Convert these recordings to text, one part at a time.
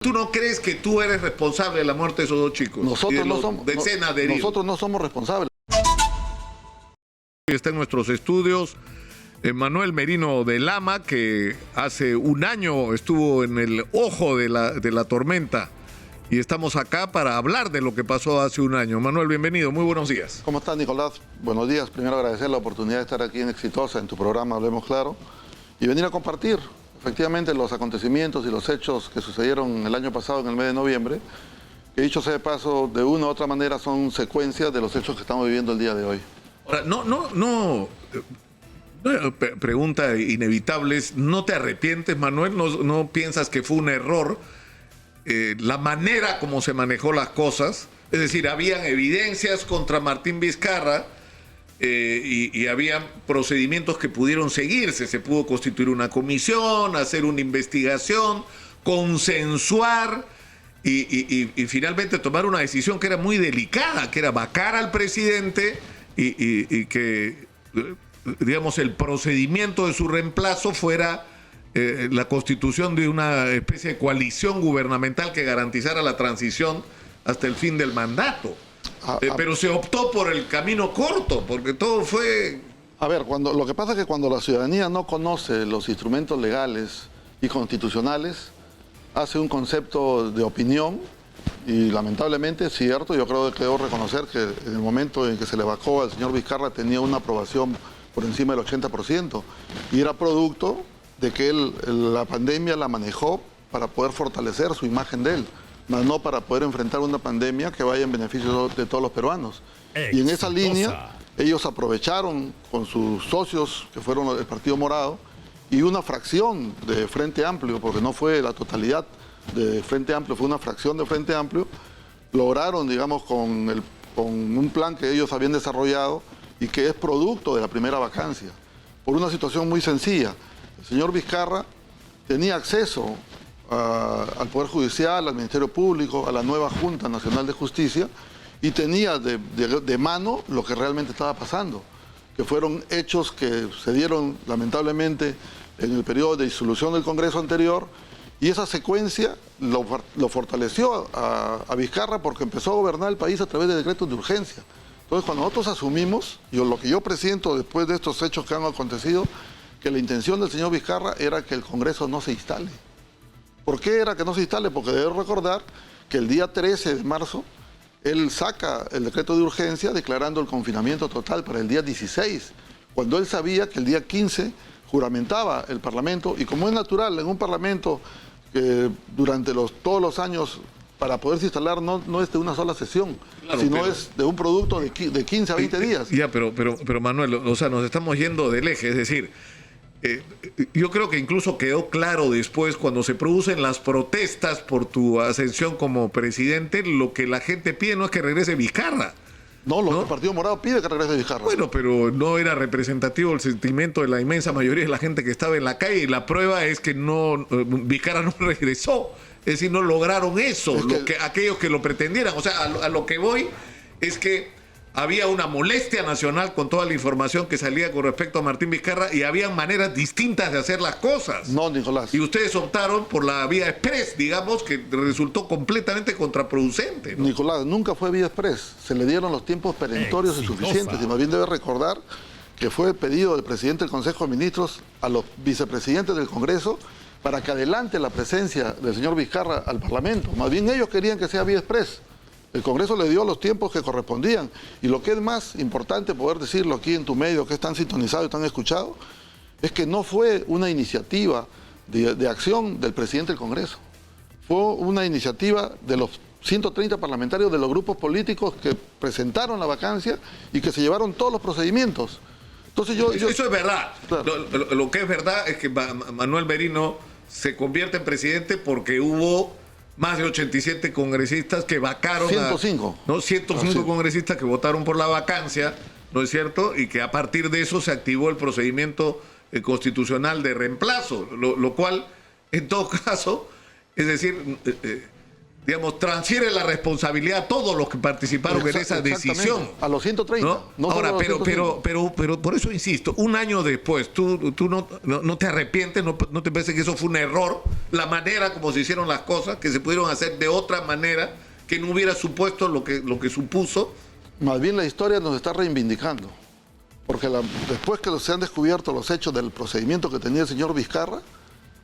¿Tú no crees que tú eres responsable de la muerte de esos dos chicos? Nosotros no somos, decenas de heridos. nosotros no somos responsables. Está en nuestros estudios Manuel Merino de Lama, que hace un año estuvo en el ojo de la tormenta. Y estamos acá para hablar de lo que pasó hace un año. Manuel, bienvenido, muy buenos días. ¿Cómo estás, Nicolás? Buenos días. Primero agradecer la oportunidad de estar aquí en Exitosa, en tu programa Hablemos Claro, y venir a compartir efectivamente los acontecimientos y los hechos que sucedieron el año pasado, en el mes de noviembre, que dicho sea de paso, de una u otra manera son secuencias de los hechos que estamos viviendo el día de hoy. Ahora, pregunta inevitable es, ¿no te arrepientes, Manuel? ¿No piensas que fue un error la manera como se manejó las cosas? Es decir, habían evidencias contra Martín Vizcarra y había procedimientos que pudieron seguirse. Se pudo constituir una comisión, hacer una investigación, consensuar y finalmente tomar una decisión que era muy delicada, que era vacar al presidente y que, digamos, el procedimiento de su reemplazo fuera la constitución de una especie de coalición gubernamental que garantizara la transición hasta el fin del mandato. Pero se optó por el camino corto, porque todo fue... A ver, lo que pasa es que cuando la ciudadanía no conoce los instrumentos legales y constitucionales, hace un concepto de opinión, y lamentablemente es cierto, yo creo que debo reconocer que en el momento en que se le vacó al señor Vizcarra tenía una aprobación por encima del 80%, y era producto de que él la pandemia la manejó para poder fortalecer su imagen de él, más no para poder enfrentar una pandemia que vaya en beneficio de todos los peruanos. Y en esa línea, ellos aprovecharon con sus socios, que fueron el Partido Morado, y una fracción de Frente Amplio, porque no fue la totalidad de Frente Amplio, fue una fracción de Frente Amplio, lograron, digamos, con un plan que ellos habían desarrollado y que es producto de la primera vacancia, por una situación muy sencilla. El señor Vizcarra tenía acceso al Poder Judicial, al Ministerio Público, a la nueva Junta Nacional de Justicia, y tenía de mano lo que realmente estaba pasando, que fueron hechos que se dieron lamentablemente en el periodo de disolución del Congreso anterior, y esa secuencia lo fortaleció a Vizcarra porque empezó a gobernar el país a través de decretos de urgencia. Entonces, cuando nosotros asumimos, lo que yo presiento después de estos hechos que han acontecido, que la intención del señor Vizcarra era que el Congreso no se instale. ¿Por qué era que no se instale? Porque debo recordar que el día 13 de marzo él saca el decreto de urgencia declarando el confinamiento total para el día 16, cuando él sabía que el día 15 juramentaba el Parlamento, y como es natural en un Parlamento que durante todos los años para poderse instalar no es de una sola sesión, claro, sino es de un producto de 15 a 20 días. Ya, pero Manuel, o sea, nos estamos yendo del eje, es decir, yo creo que incluso quedó claro después, cuando se producen las protestas por tu ascensión como presidente, lo que la gente pide no es que regrese Vizcarra. No, el Partido Morado pide que regrese Vizcarra. Bueno, pero no era representativo el sentimiento de la inmensa mayoría de la gente que estaba en la calle, y la prueba es que Vizcarra no regresó. Es decir, no lograron eso, aquellos que lo pretendieran. O sea, a lo que voy es que había una molestia nacional con toda la información que salía con respecto a Martín Vizcarra, y había maneras distintas de hacer las cosas. No, Nicolás. Y ustedes optaron por la vía express, digamos, que resultó completamente contraproducente, ¿no? Nicolás, nunca fue vía express. Se le dieron los tiempos perentorios y suficientes. Y más bien debe recordar que fue pedido del presidente del Consejo de Ministros a los vicepresidentes del Congreso para que adelante la presencia del señor Vizcarra al Parlamento. Más bien ellos querían que sea vía express. El Congreso le dio los tiempos que correspondían. Y lo que es más importante poder decirlo aquí en tu medio, que es tan sintonizado y tan escuchado, es que no fue una iniciativa de acción del presidente del Congreso. Fue una iniciativa de los 130 parlamentarios de los grupos políticos que presentaron la vacancia y que se llevaron todos los procedimientos. Entonces Eso es verdad. Claro. Lo que es verdad es que Manuel Merino se convierte en presidente porque hubo más de 87 congresistas que vacaron 105. 105 congresistas que votaron por la vacancia, ¿no es cierto? Y que a partir de eso se activó el procedimiento constitucional de reemplazo, lo cual, en todo caso, es decir, digamos, transfiere la responsabilidad a todos los que participaron en esa decisión. A los 130. ¿No? No Ahora, solo a los 130. pero por eso insisto, un año después, tú no te arrepientes, no te parece que eso fue un error, la manera como se hicieron las cosas, que se pudieron hacer de otra manera, que no hubiera supuesto lo que supuso. Más bien la historia nos está reivindicando. Porque después que se han descubierto los hechos del procedimiento que tenía el señor Vizcarra,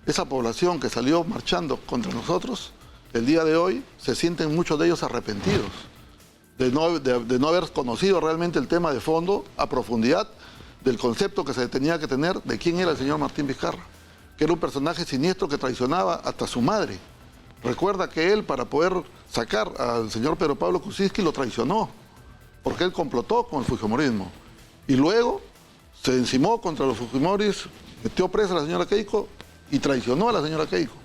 esa población que salió marchando contra nosotros, el día de hoy se sienten muchos de ellos arrepentidos de no haber conocido realmente el tema de fondo a profundidad del concepto que se tenía que tener de quién era el señor Martín Vizcarra, que era un personaje siniestro que traicionaba hasta su madre. Recuerda que él, para poder sacar al señor Pedro Pablo Kuczynski, lo traicionó, porque él complotó con el fujimorismo. Y luego se encimó contra los fujimoris, metió presa a la señora Keiko y traicionó a la señora Keiko.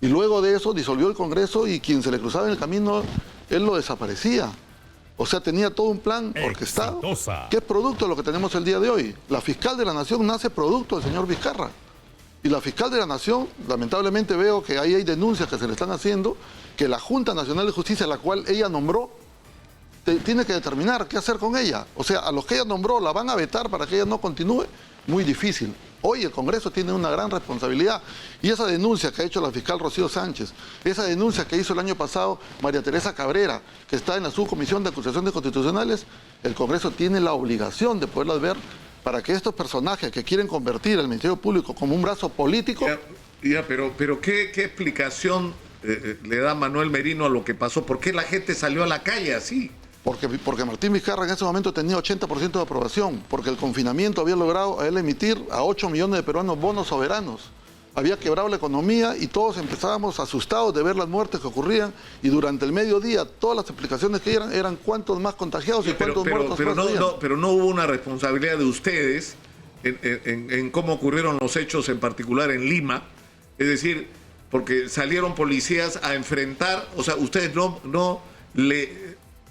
Y luego de eso disolvió el Congreso y quien se le cruzaba en el camino, él lo desaparecía. O sea, tenía todo un plan orquestado, que es producto de lo que tenemos el día de hoy. La fiscal de la Nación nace producto del señor Vizcarra. Y la fiscal de la Nación, lamentablemente veo que ahí hay denuncias que se le están haciendo, que la Junta Nacional de Justicia, la cual ella nombró, tiene que determinar qué hacer con ella. O sea, a los que ella nombró la van a vetar para que ella no continúe. Muy difícil. Hoy el Congreso tiene una gran responsabilidad. Y esa denuncia que ha hecho la fiscal Rocío Sánchez, esa denuncia que hizo el año pasado María Teresa Cabrera, que está en la subcomisión de acusaciones constitucionales, el Congreso tiene la obligación de poderlas ver para que estos personajes que quieren convertir al Ministerio Público como un brazo político... Pero ¿qué explicación le da Manuel Merino a lo que pasó? ¿Por qué la gente salió a la calle así? Porque Martín Vizcarra en ese momento tenía 80% de aprobación, porque el confinamiento había logrado a él emitir a 8 millones de peruanos bonos soberanos. Había quebrado la economía y todos empezábamos asustados de ver las muertes que ocurrían, y durante el mediodía todas las explicaciones que eran cuántos más contagiados y cuántos muertos más. Pero no hubo una responsabilidad de ustedes en cómo ocurrieron los hechos, en particular en Lima. Es decir, porque salieron policías a enfrentar, o sea, ustedes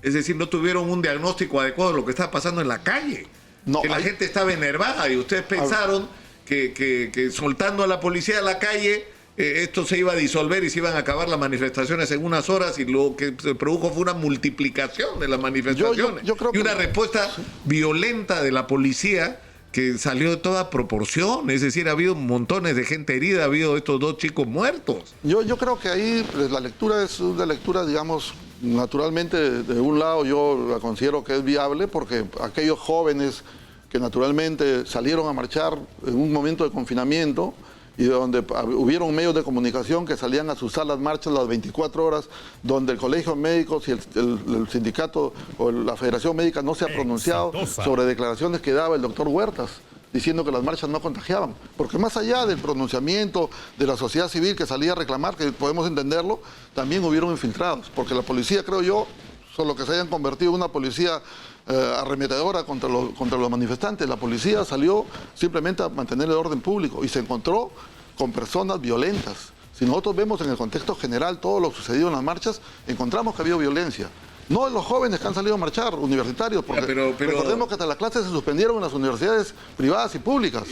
es decir, no tuvieron un diagnóstico adecuado de lo que estaba pasando en la calle. La gente estaba enervada y ustedes pensaron que soltando a la policía a la calle, esto se iba a disolver y se iban a acabar las manifestaciones en unas horas, y lo que se produjo fue una multiplicación de las manifestaciones. Yo creo que una respuesta violenta de la policía que salió de toda proporción. Es decir, ha habido montones de gente herida, ha habido estos 2 chicos muertos. Yo creo que ahí la lectura es una lectura, digamos, naturalmente, de un lado yo la considero que es viable, porque aquellos jóvenes que naturalmente salieron a marchar en un momento de confinamiento y donde hubieron medios de comunicación que salían a asustar las marchas las 24 horas, donde el Colegio de Médicos y el sindicato o la Federación Médica no se ha pronunciado sobre declaraciones que daba el doctor Huertas, diciendo que las marchas no contagiaban. Porque más allá del pronunciamiento de la sociedad civil que salía a reclamar, que podemos entenderlo, también hubieron infiltrados. Porque la policía, creo yo, solo que se hayan convertido en una policía arremetedora contra los manifestantes. La policía salió simplemente a mantener el orden público y se encontró con personas violentas. Si nosotros vemos en el contexto general todo lo sucedido en las marchas, encontramos que ha habido violencia. No en los jóvenes que han salido a marchar, universitarios, porque recordemos que hasta las clases se suspendieron en las universidades privadas y públicas,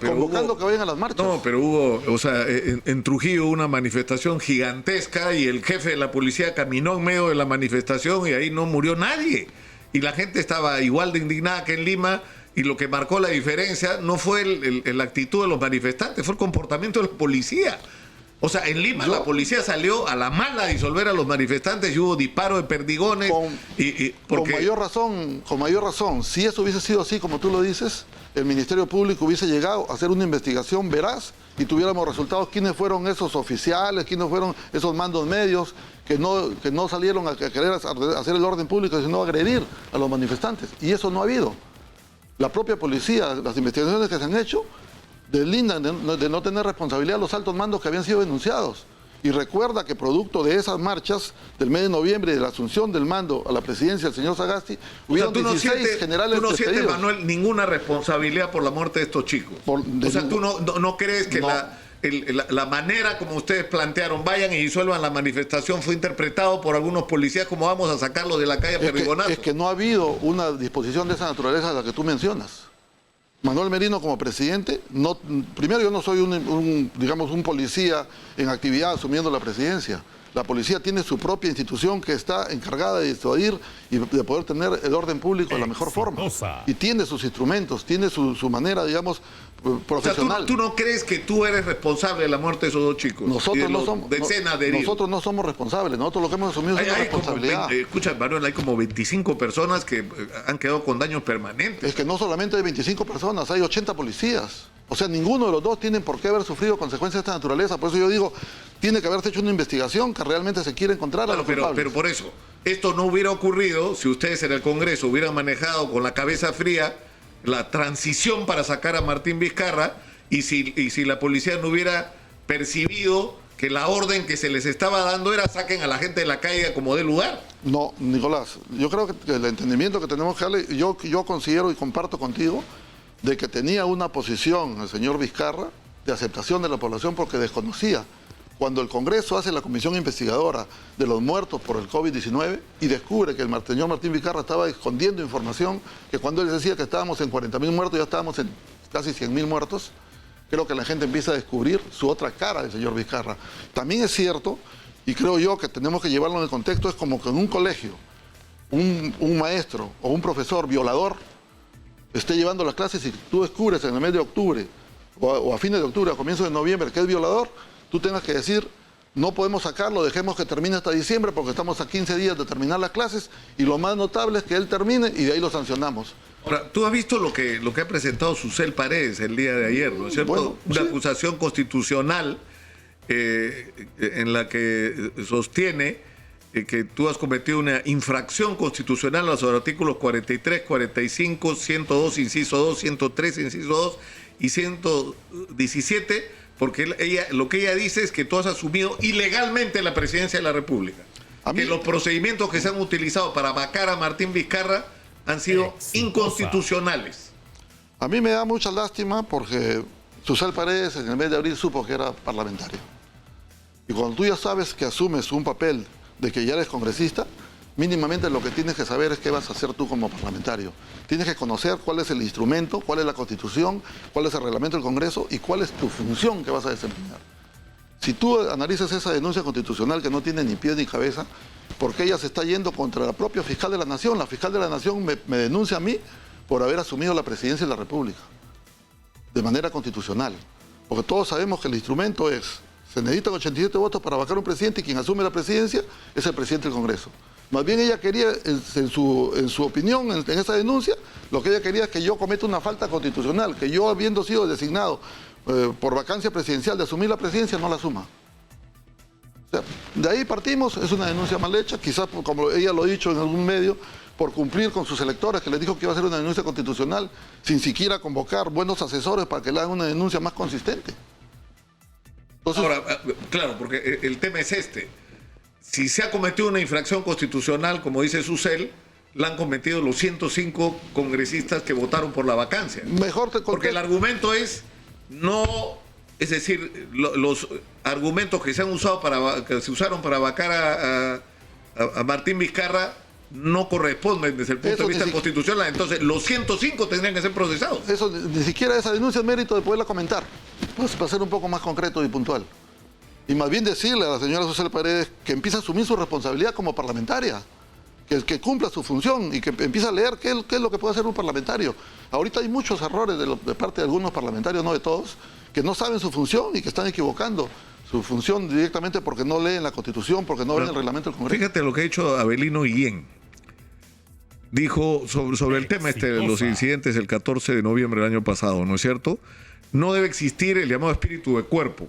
convocando que vayan a las marchas. No, pero hubo, o sea, en Trujillo una manifestación gigantesca y el jefe de la policía caminó en medio de la manifestación y ahí no murió nadie. Y la gente estaba igual de indignada que en Lima, y lo que marcó la diferencia no fue la actitud de los manifestantes, fue el comportamiento de la policía. O sea, en Lima la policía salió a la mala a disolver a los manifestantes y hubo disparos de perdigones. Con mayor razón, si eso hubiese sido así como tú lo dices, el Ministerio Público hubiese llegado a hacer una investigación veraz y tuviéramos resultados quiénes fueron esos oficiales, quiénes fueron esos mandos medios que no salieron a querer hacer el orden público, sino a agredir a los manifestantes. Y eso no ha habido. La propia policía, las investigaciones que se han hecho, deslindan de no tener responsabilidad los altos mandos que habían sido denunciados. Y recuerda que producto de esas marchas del mes de noviembre y de la asunción del mando a la presidencia del señor Sagasti, hubieron 16 generales despedidos. ¿Tú no sientes, Manuel, ninguna responsabilidad por la muerte de estos chicos? O sea, ¿tú no crees que la manera como ustedes plantearon, vayan y disuelvan la manifestación, fue interpretado por algunos policías como vamos a sacarlos de la calle a perdigonazos? Es que no ha habido una disposición de esa naturaleza a la que tú mencionas. Manuel Merino como presidente, primero yo no soy un policía en actividad asumiendo la presidencia. La policía tiene su propia institución que está encargada de disuadir y de poder tener el orden público de la mejor forma. Y tiene sus instrumentos, tiene su manera, digamos, profesional. O sea, ¿tú no crees que tú eres responsable de la muerte de esos dos chicos? Nosotros no somos, decenas de heridos. nosotros no somos responsables, nosotros lo que hemos asumido es una responsabilidad. Escucha, Manuel, hay como 25 personas que han quedado con daños permanentes. Es que no solamente hay 25 personas, hay 80 policías. O sea, ninguno de los dos tiene por qué haber sufrido consecuencias de esta naturaleza. Por eso yo digo, tiene que haberse hecho una investigación que realmente se quiere encontrar a los culpables. Pero por eso, esto no hubiera ocurrido si ustedes en el Congreso hubieran manejado con la cabeza fría la transición para sacar a Martín Vizcarra y si la policía no hubiera percibido que la orden que se les estaba dando era saquen a la gente de la calle como de lugar. No, Nicolás, yo creo que el entendimiento que tenemos que darle, yo considero y comparto contigo de que tenía una posición el señor Vizcarra de aceptación de la población porque desconocía. Cuando el Congreso hace la comisión investigadora de los muertos por el COVID-19 y descubre que el señor Martín Vizcarra estaba escondiendo información, que cuando él decía que estábamos en 40.000 muertos, ya estábamos en casi 100.000 muertos, creo que la gente empieza a descubrir su otra cara del señor Vizcarra. También es cierto, y creo yo que tenemos que llevarlo en el contexto, es como que en un colegio, un maestro o un profesor violador esté llevando las clases y tú descubres en el mes de octubre o a fines de octubre, a comienzos de noviembre, que es violador, tú tengas que decir, no podemos sacarlo, dejemos que termine hasta diciembre porque estamos a 15 días de terminar las clases y lo más notable es que él termine y de ahí lo sancionamos. Ahora, tú has visto lo que ha presentado Susel Paredes el día de ayer, ¿no es cierto? Bueno, una sí. acusación constitucional en la que sostiene que tú has cometido una infracción constitucional a los artículos 43, 45, 102, inciso 2, 103, inciso 2 y 117, porque lo que ella dice es que tú has asumido ilegalmente la presidencia de la República. Que los procedimientos que se han utilizado para vacar a Martín Vizcarra han sido inconstitucionales. A mí me da mucha lástima porque Susel Paredes en el mes de abril supo que era parlamentario. Y cuando tú ya sabes que asumes un papel de que ya eres congresista, mínimamente lo que tienes que saber es qué vas a hacer tú como parlamentario. Tienes que conocer cuál es el instrumento, cuál es la Constitución, cuál es el reglamento del Congreso y cuál es tu función que vas a desempeñar. Si tú analizas esa denuncia constitucional que no tiene ni pie ni cabeza, porque ella se está yendo contra la propia fiscal de la Nación. La fiscal de la Nación me denuncia a mí por haber asumido la presidencia de la República de manera constitucional. Porque todos sabemos que el instrumento es, se necesitan 87 votos para vacar un presidente y quien asume la presidencia es el presidente del Congreso. Más bien ella quería, en su opinión, en esa denuncia, lo que ella quería es que yo cometa una falta constitucional, que yo habiendo sido designado por vacancia presidencial de asumir la presidencia, no la asuma. O sea, de ahí partimos, es una denuncia mal hecha, quizás como ella lo ha dicho en algún medio, por cumplir con sus electores, que les dijo que iba a ser una denuncia constitucional, sin siquiera convocar buenos asesores para que le hagan una denuncia más consistente. Entonces, ahora, claro, porque el tema es este. Si se ha cometido una infracción constitucional, como dice Susel, la han cometido los 105 congresistas que votaron por la vacancia. Mejor te porque el argumento es no, es decir, los argumentos que se han usado que se usaron para vacar a Martín Vizcarra no corresponden desde el punto de vista constitucional. Entonces, los 105 tendrían que ser procesados. Eso, ni siquiera esa denuncia es mérito de poderla comentar, pues, para ser un poco más concreto y puntual. Y más bien decirle a la señora Susel Paredes que empiece a asumir su responsabilidad como parlamentaria, que cumpla su función y que empiece a leer qué es lo que puede hacer un parlamentario. Ahorita hay muchos errores de parte de algunos parlamentarios, no de todos, que no saben su función y que están equivocando su función directamente porque no leen la Constitución, porque no ven el reglamento del Congreso. Fíjate lo que ha hecho Avelino Guillén. Dijo sobre el tema de los incidentes del 14 de noviembre del año pasado, ¿no es cierto? No debe existir el llamado espíritu de cuerpo.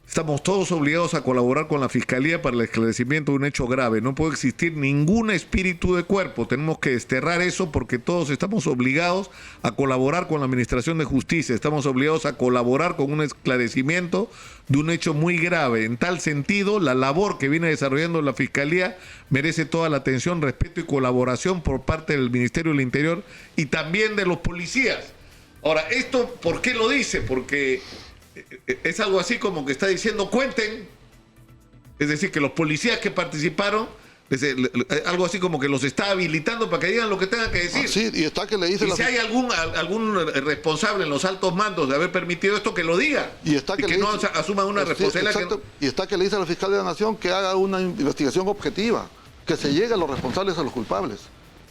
Estamos todos obligados a colaborar con la Fiscalía para el esclarecimiento de un hecho grave. No puede existir ningún espíritu de cuerpo. Tenemos que desterrar eso porque todos estamos obligados a colaborar con la Administración de Justicia. Estamos obligados a colaborar con un esclarecimiento de un hecho muy grave. En tal sentido, la labor que viene desarrollando la Fiscalía merece toda la atención, respeto y colaboración por parte del Ministerio del Interior y también de los policías. Ahora, ¿esto por qué lo dice? Porque es algo así como que está diciendo cuenten, es decir, que los policías que participaron Algo así como que los está habilitando para que digan lo que tengan que decir. Sí, y está que le dice y si hay algún responsable en los altos mandos de haber permitido esto, que lo diga. Y está que no asuman una responsabilidad. Exacto, y está que le dice al fiscal de la Nación que haga una investigación objetiva, que se llegue a los responsables, a los culpables.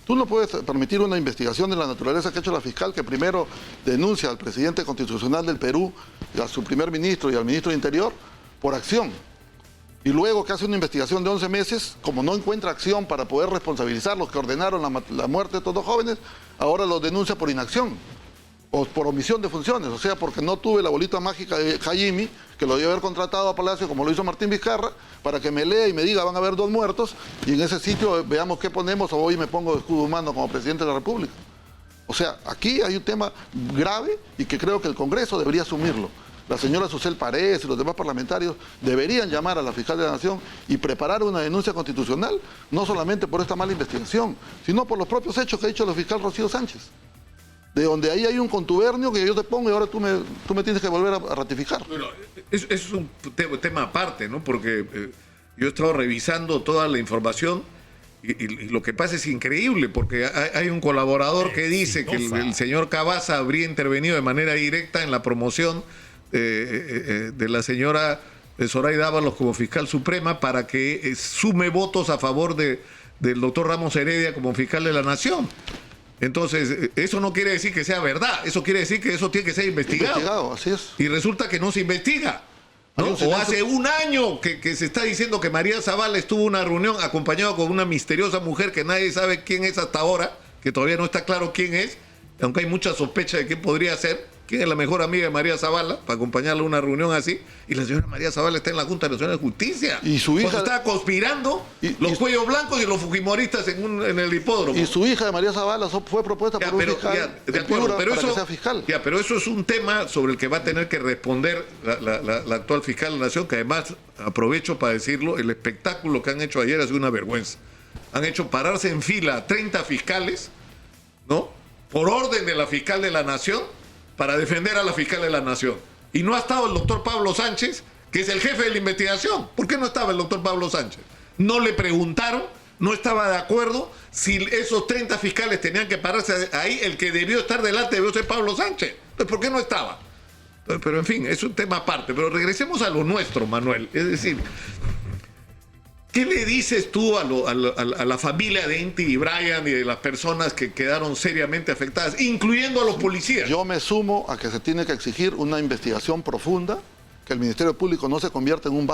Tú no puedes permitir una investigación de la naturaleza que ha hecho la fiscal, que primero denuncia al presidente constitucional del Perú, a su primer ministro y al ministro de Interior, por acción. Y luego que hace una investigación de 11 meses, como no encuentra acción para poder responsabilizar los que ordenaron la muerte de estos dos jóvenes, ahora los denuncia por inacción o por omisión de funciones. O sea, porque no tuve la bolita mágica de Jaime, que lo dio haber contratado a Palacio, como lo hizo Martín Vizcarra, para que me lea y me diga van a haber 2 muertos, y en ese sitio veamos qué ponemos, o hoy me pongo de escudo humano como presidente de la República. O sea, aquí hay un tema grave y que creo que el Congreso debería asumirlo. La señora Susel Paredes y los demás parlamentarios deberían llamar a la fiscal de la Nación y preparar una denuncia constitucional, no solamente por esta mala investigación, sino por los propios hechos que ha dicho el fiscal Rocío Sánchez. De donde ahí hay un contubernio que yo te pongo y ahora tú me tienes que volver a ratificar. Bueno, es un tema aparte, ¿no? Porque yo he estado revisando toda la información y lo que pasa es increíble, porque hay un colaborador que dice que el señor Cavazza habría intervenido de manera directa en la promoción de la señora Zoraida Ábalos como fiscal suprema para que sume votos a favor del doctor Ramos Heredia como fiscal de la Nación. Entonces, eso no quiere decir que sea verdad, eso quiere decir que eso tiene que ser investigado. Así es. Y resulta que no se investiga, ¿no? O hace un año que se está diciendo que María Zavala estuvo en una reunión acompañada con una misteriosa mujer que nadie sabe quién es hasta ahora, que todavía no está claro quién es, aunque hay mucha sospecha de quién podría ser. ¿Quién es la mejor amiga de María Zavala para acompañarla a una reunión así? Y la señora María Zavala está en la Junta Nacional de Justicia. Y su hija está conspirando los cuellos blancos y los fujimoristas en el hipódromo. Y su hija de María Zavala fue propuesta por un fiscal de acuerdo, pero que sea fiscal. Pero eso es un tema sobre el que va a tener que responder la actual fiscal de la Nación, que además, aprovecho para decirlo, el espectáculo que han hecho ayer ha sido una vergüenza. Han hecho pararse en fila 30 fiscales, ¿no? Por orden de la fiscal de la Nación, para defender a la fiscal de la Nación. Y no ha estado el doctor Pablo Sánchez, que es el jefe de la investigación. ¿Por qué no estaba el doctor Pablo Sánchez? No le preguntaron, no estaba de acuerdo. Si esos 30 fiscales tenían que pararse ahí, el que debió estar delante debió ser Pablo Sánchez. Entonces, ¿por qué no estaba? Pero en fin, es un tema aparte. Pero regresemos a lo nuestro, Manuel. Es decir, ¿qué le dices tú a la familia de Inti y Brian y de las personas que quedaron seriamente afectadas, incluyendo a los policías? Yo me sumo a que se tiene que exigir una investigación profunda, que el Ministerio Público no se convierta en un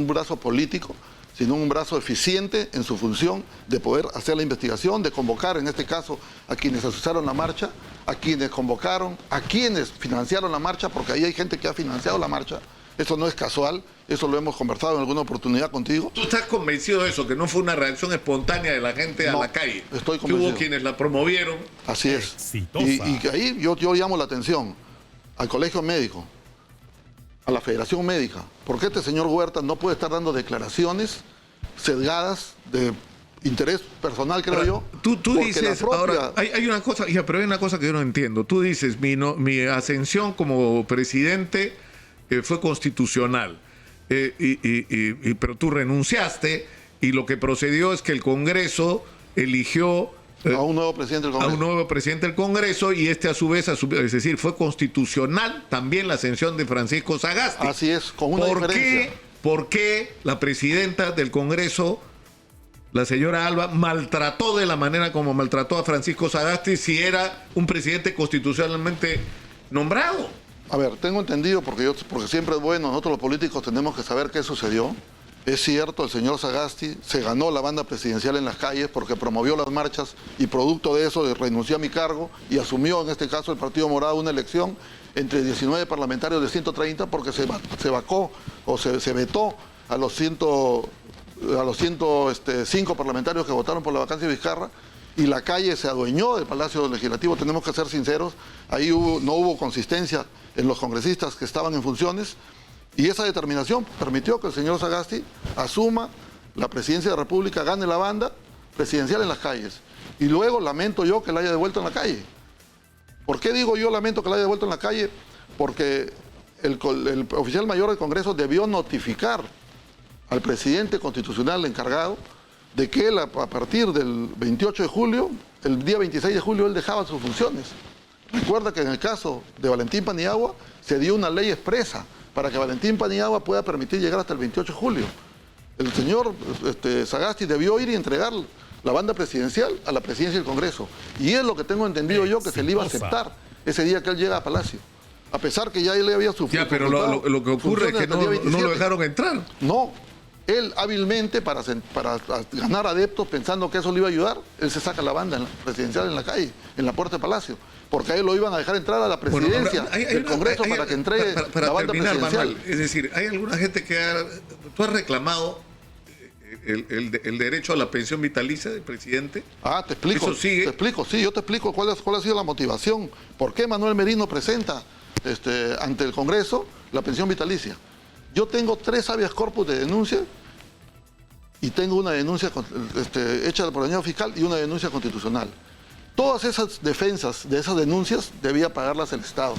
brazo político, sino un brazo eficiente en su función de poder hacer la investigación, de convocar, en este caso, a quienes asociaron la marcha, a quienes convocaron, a quienes financiaron la marcha, porque ahí hay gente que ha financiado la marcha. Eso no es casual, eso lo hemos conversado en alguna oportunidad contigo. ¿Tú estás convencido de eso, que no fue una reacción espontánea de la gente a la calle? Estoy convencido. Que hubo quienes la promovieron. Así es. Y ahí yo llamo la atención al Colegio Médico, a la Federación Médica. ¿Por qué este señor Huerta no puede estar dando declaraciones sesgadas de interés personal, creo yo? Tú dices, ahora, hay una cosa, pero hay una cosa que yo no entiendo. Tú dices, mi ascensión como presidente fue constitucional, pero tú renunciaste y lo que procedió es que el Congreso eligió a un nuevo presidente del Congreso. A un nuevo presidente del Congreso, y a su vez, es decir, fue constitucional también la ascensión de Francisco Sagasti. Así es, con una diferencia. ¿Por qué la presidenta del Congreso, la señora Alba, maltrató de la manera como maltrató a Francisco Sagasti si era un presidente constitucionalmente nombrado? A ver, tengo entendido, porque siempre es bueno, nosotros los políticos tenemos que saber qué sucedió. Es cierto, el señor Sagasti se ganó la banda presidencial en las calles porque promovió las marchas y producto de eso renunció a mi cargo y asumió en este caso el Partido Morado una elección entre 19 parlamentarios de 130 porque se vacó o se vetó a los 105 parlamentarios que votaron por la vacancia de Vizcarra. Y la calle se adueñó del Palacio Legislativo, tenemos que ser sinceros, ahí no hubo consistencia en los congresistas que estaban en funciones, y esa determinación permitió que el señor Sagasti asuma la presidencia de la República, gane la banda presidencial en las calles. Y luego lamento yo que la haya devuelto en la calle. ¿Por qué digo yo lamento que la haya devuelto en la calle? Porque el oficial mayor del Congreso debió notificar al presidente constitucional encargado de que él a partir del 28 de julio, el día 26 de julio, él dejaba sus funciones. Recuerda que en el caso de Valentín Paniagua se dio una ley expresa para que Valentín Paniagua pueda permitir llegar hasta el 28 de julio. El señor Sagasti debió ir y entregar la banda presidencial a la presidencia del Congreso. Y es lo que tengo entendido yo, que se le iba a aceptar ese día que él llega a Palacio. A pesar que ya él le había sufrido. Ya, pero lo que ocurre es que no lo dejaron entrar. No. Él hábilmente, para ganar adeptos, pensando que eso le iba a ayudar, él se saca la banda presidencial en la calle, en la puerta del Palacio. Porque a él lo iban a dejar entrar a la presidencia del Congreso para que entregue la banda presidencial. Manuel, es decir, hay alguna gente que tú has reclamado el derecho a la pensión vitalicia del presidente. Ah, te explico. ¿Eso sigue? Te explico, sí, yo te explico cuál ha sido la motivación. ¿Por qué Manuel Merino presenta ante el Congreso la pensión vitalicia? Yo tengo 3 habeas corpus de denuncia y tengo una denuncia hecha por el año fiscal y una denuncia constitucional. Todas esas defensas de esas denuncias debía pagarlas el Estado.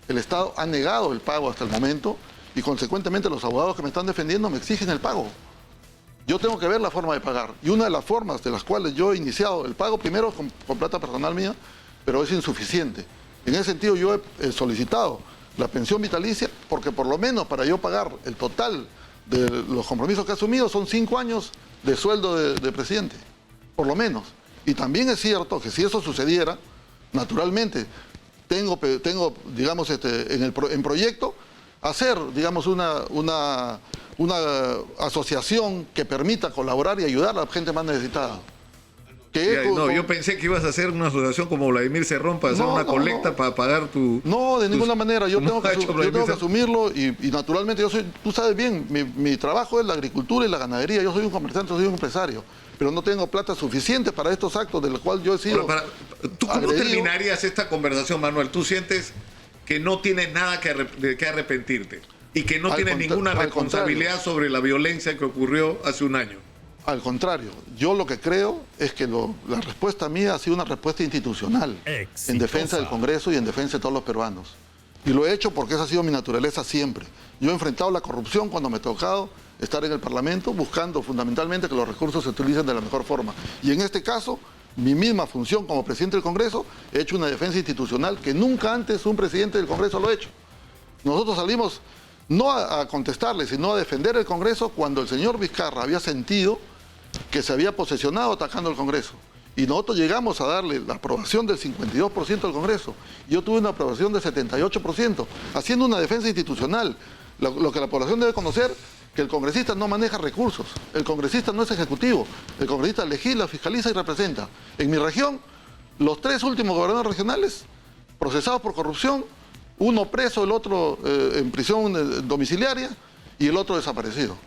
El Estado ha negado el pago hasta el momento y consecuentemente los abogados que me están defendiendo me exigen el pago. Yo tengo que ver la forma de pagar. Y una de las formas de las cuales yo he iniciado el pago, primero con plata personal mía, pero es insuficiente. En ese sentido yo he solicitado la pensión vitalicia porque por lo menos para yo pagar el total de los compromisos que he asumido son 5 años de sueldo de presidente, por lo menos. Y también es cierto que si eso sucediera, naturalmente, tengo digamos, en proyecto, hacer, digamos, una asociación que permita colaborar y ayudar a la gente más necesitada. Yo pensé que ibas a hacer una asociación como Vladimir Cerrón para hacer una colecta para pagar tu... No, de ninguna manera. Yo tengo que asumirlo y naturalmente tú sabes bien, mi trabajo es la agricultura y la ganadería. Yo soy un comerciante, soy un empresario, pero no tengo plata suficiente para estos actos de los cuales yo he sido ¿Tú cómo agredido. terminarías esta conversación, Manuel? ¿Tú sientes que no tienes nada que arrepentirte y que no tienes ninguna responsabilidad sobre la violencia que ocurrió hace un año? Al contrario, yo lo que creo es que la respuesta mía ha sido una respuesta institucional en defensa del Congreso y en defensa de todos los peruanos. Y lo he hecho porque esa ha sido mi naturaleza siempre. Yo he enfrentado la corrupción cuando me ha tocado estar en el Parlamento, buscando fundamentalmente que los recursos se utilicen de la mejor forma. Y en este caso, mi misma función como presidente del Congreso, he hecho una defensa institucional que nunca antes un presidente del Congreso lo ha hecho. Nosotros salimos no a contestarle, sino a defender el Congreso cuando el señor Vizcarra había sentido que se había posesionado atacando el Congreso. Y nosotros llegamos a darle la aprobación del 52% al Congreso. Yo tuve una aprobación del 78%, haciendo una defensa institucional. Lo que la población debe conocer, que el congresista no maneja recursos. El congresista no es ejecutivo. El congresista legisla, fiscaliza y representa. En mi región, los 3 últimos gobernadores regionales procesados por corrupción, uno preso, el otro en prisión domiciliaria y el otro desaparecido.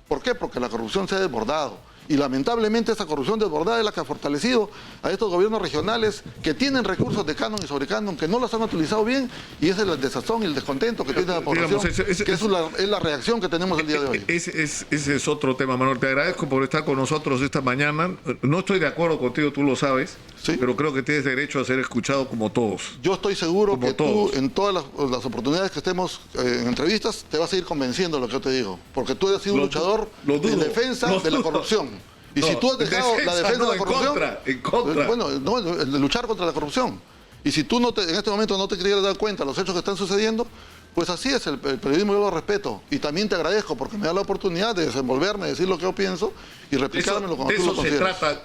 ¿Por qué? Porque la corrupción se ha desbordado. Y lamentablemente esa corrupción desbordada es la que ha fortalecido a estos gobiernos regionales que tienen recursos de canon y sobrecanon, que no los han utilizado bien, y ese es el desazón y el descontento que tiene la población, que es la reacción que tenemos el día de hoy. Ese es otro tema, Manuel. Te agradezco por estar con nosotros esta mañana. No estoy de acuerdo contigo, tú lo sabes, ¿sí? Pero creo que tienes derecho a ser escuchado como todos. Yo estoy seguro que tú, en todas las oportunidades que estemos en entrevistas, te vas a ir convenciendo de lo que yo te digo, porque tú has sido un luchador en defensa de la corrupción. Y si tú has dejado la defensa de la corrupción... En contra. Bueno, no, de luchar contra la corrupción. Y si tú en este momento no te querías dar cuenta de los hechos que están sucediendo, pues así es, el periodismo yo lo respeto. Y también te agradezco porque me da la oportunidad de desenvolverme, de decir lo que yo pienso y replicármelo como tú lo consideras. De eso se trata,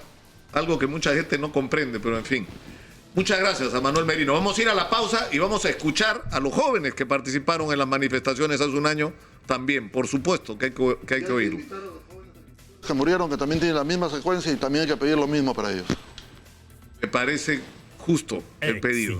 algo que mucha gente no comprende, pero en fin. Muchas gracias a Manuel Merino. Vamos a ir a la pausa y vamos a escuchar a los jóvenes que participaron en las manifestaciones hace un año también. Por supuesto que hay que oírlo. Que murieron, que también tienen la misma secuencia y también hay que pedir lo mismo para ellos. Me parece justo el pedido.